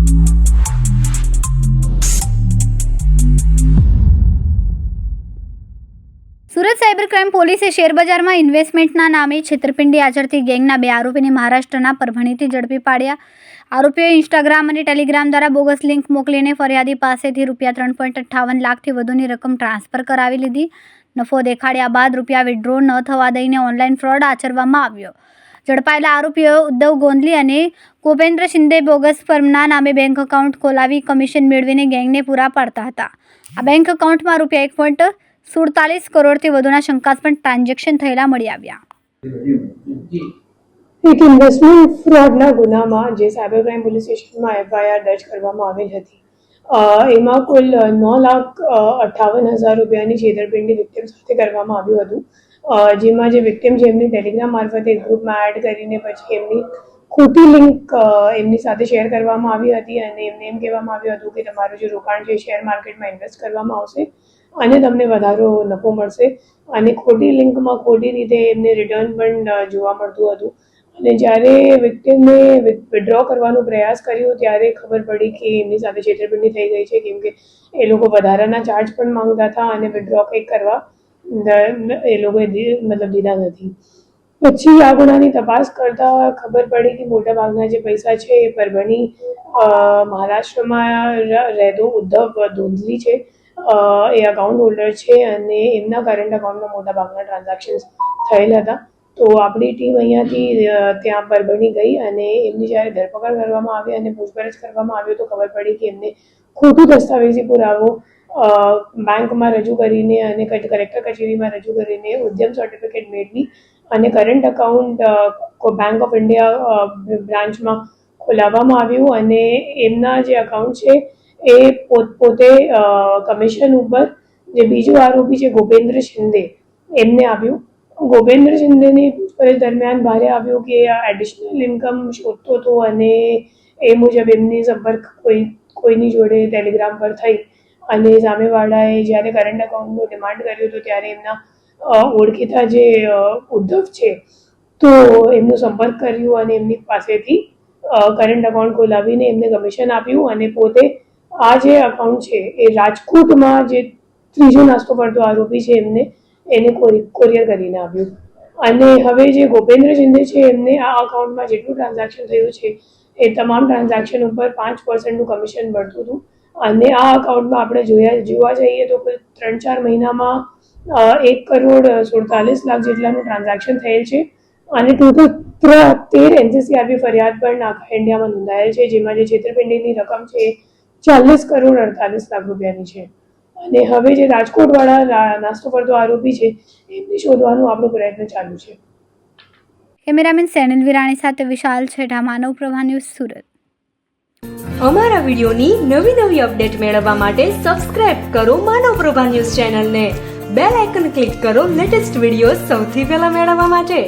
Surat cyber crime પોલીસે શેરબજારમાં ઇન્વેસ્ટમેન્ટના નામે છેતરપિંડી આચરતી ગેંગના 2 આરોપીને મહારાષ્ટ્રના પરભણીથી ઝડપી પાડ્યા. આરોપીઓએ ઇન્સ્ટાગ્રામ અને ટેલિગ્રામ દ્વારા બોગસ લિંક મોકલીને ફરિયાદી પાસેથી ₹3.58 લાખથી વધુની રકમ ટ્રાન્સફર કરાવી લીધી. નફો દેખાડ્યા બાદ રૂપિયા વિથડ્રો ન થવા દઈને ઓનલાઈન ફ્રોડ આચરવામાં આવ્યો. ઝડપાયેલા આરોપીઓ ઉદ્ધવ ગોંધલી અને ગોપેન્દ્ર શિંદે બોગસ ફર્મના નામે બેંક એકાઉન્ટ ખોલાવી કમિશન મેળવીને ગેંગને પૂરા પાડતા હતા. આ બેંક એકાઉન્ટમાં ₹1.47 કરોડથી વધુના શંકાસ્પદ ટ્રાન્ઝેક્શન થયેલા મળી આવ્યા. એક ઇન્વેસ્ટમેન્ટ ફ્રોડના ગુનામાં જે સાયબર ક્રાઇમ પોલીસ સ્ટેશનમાં એફઆઈઆર દર્જ કરવામાં આવેલ હતી, એમાં કુલ 9,58,000 રૂપિયાની છેતરપિંડી વિક્ટિમ સાથે કરવામાં આવ્યું હતું. જેમાં જે વિક્ટિમ છે એમની ટેલિગ્રામ મારફતે ગ્રુપમાં એડ કરીને પછી એમની ખોટી લિંક એમની સાથે શેર કરવામાં આવી હતી અને એમને એમ કહેવામાં આવ્યું હતું કે તમારું જે રોકાણ છે શેર માર્કેટમાં ઇન્વેસ્ટ કરવામાં આવશે અને તમને વધારો નફો મળશે. અને ખોટી લિંકમાં ખોટી રીતે એમને રિટર્ન પણ જોવા મળતું હતું. અને જ્યારે વિક્ટિમને વિથડ્રો કરવાનો પ્રયાસ કર્યો ત્યારે ખબર પડી કે એમની સાથે છેતરપિંડી થઈ ગઈ છે, કેમ કે એ લોકો વધારાના ચાર્જ પણ માંગતા હતા અને વિથડ્રો કંઈક કરવા એ લોકોએ દીધા નથી. પછી આ ગુનાની તપાસ કરતા ખબર પડી કે મોટાભાગના જે પૈસા છે એ પરભણી મહારાષ્ટ્રમાં રહેતો ઉદ્ધવ ગોંધલી છે, એ અકાઉન્ટ હોલ્ડર છે અને એમના કરંટ અકાઉન્ટમાં મોટાભાગના ટ્રાન્ઝેક્શન્સ થયેલ હતા. તો આપણી ટીમ અહીંયાથી ત્યાં પરભણી ગઈ અને એમની જ્યારે ધરપકડ કરવામાં આવી અને પૂછપરછ કરવામાં આવ્યો તો ખબર પડી કે એમને ખોટું દસ્તાવેજી પુરાવો બેંકમાં રજૂ કરીને અને કલેક્ટર કચેરીમાં રજૂ કરીને ઉદ્યમ સર્ટિફિકેટ મેળવી અને current account Bank of India બ્રાન્ચમાં ખોલાવવામાં આવ્યું. અને એમના જે અકાઉન્ટ છે એ પોતે કમિશન ઉપર જે બીજો આરોપી છે ગોપેન્દ્ર શિંદે એમને આપ્યું. ગોપેન્દ્ર શિંદેની પૂછપરછ દરમિયાન બહાર આવ્યું કે એડિશનલ ઇન્કમ શોધતો હતો અને એ મુજબ એમની સંપર્ક કોઈની જોડે ટેલિગ્રામ પર થઈ અને સામેવાળાએ જ્યારે કરંટ અકાઉન્ટનો ડિમાન્ડ કર્યો હતો ત્યારે એમના ઓળખીતા જે ઉદ્ધવ છે તો એમનો સંપર્ક કર્યો અને એમની પાસેથી કરંટ અકાઉન્ટ ખોલાવીને એમને કમિશન આપ્યું અને પોતે આ જે અકાઉન્ટ છે એ રાજકોટમાં જે ત્રીજો નાસ્તો પડતો આરોપી છે એને કોરિયર કરીને આપ્યું. અને હવે જે ગોપેન્દ્ર શિંદે છે એમને આ અકાઉન્ટમાં જેટલું ટ્રાન્ઝેક્શન થયું છે એ તમામ ટ્રાન્ઝેક્શન ઉપર 5%નું કમિશન મળતું હતું. અને આ અકાઉન્ટમાં આપણે જોવા જઈએ તો 3-4 મહિનામાં 1.47 લાખ જેટલાનું ટ્રાન્ઝેક્શન થયેલ છે. અને ટોટલ 13 NCCRB ફરિયાદ પણ આખા ઇન્ડિયામાં નોંધાયેલ છે, જેમાં જે છેતરપિંડીની રકમ છે 40.48 લાખ રૂપિયાની છે. અને હવે જે રાજકોટવાળા નાસ્તો પડતો આરોપી છે એમને શોધવાનો આપણો પ્રયત્ન ચાલુ છે. કેમેરામેન સેનિલ વિરાણી સાથે વિશાલ છેઠા, માનવ પ્રભા ન્યૂઝ, સુરત. અમારા વિડીયોની નવી અપડેટ મેળવવા માટે સબસ્ક્રાઇબ કરો માનવ પ્રભા ન્યૂઝ ચેનલને. બેલ આઇકન ક્લિક કરો લેટેસ્ટ વિડીયો સૌથી પહેલા મેળવવા માટે.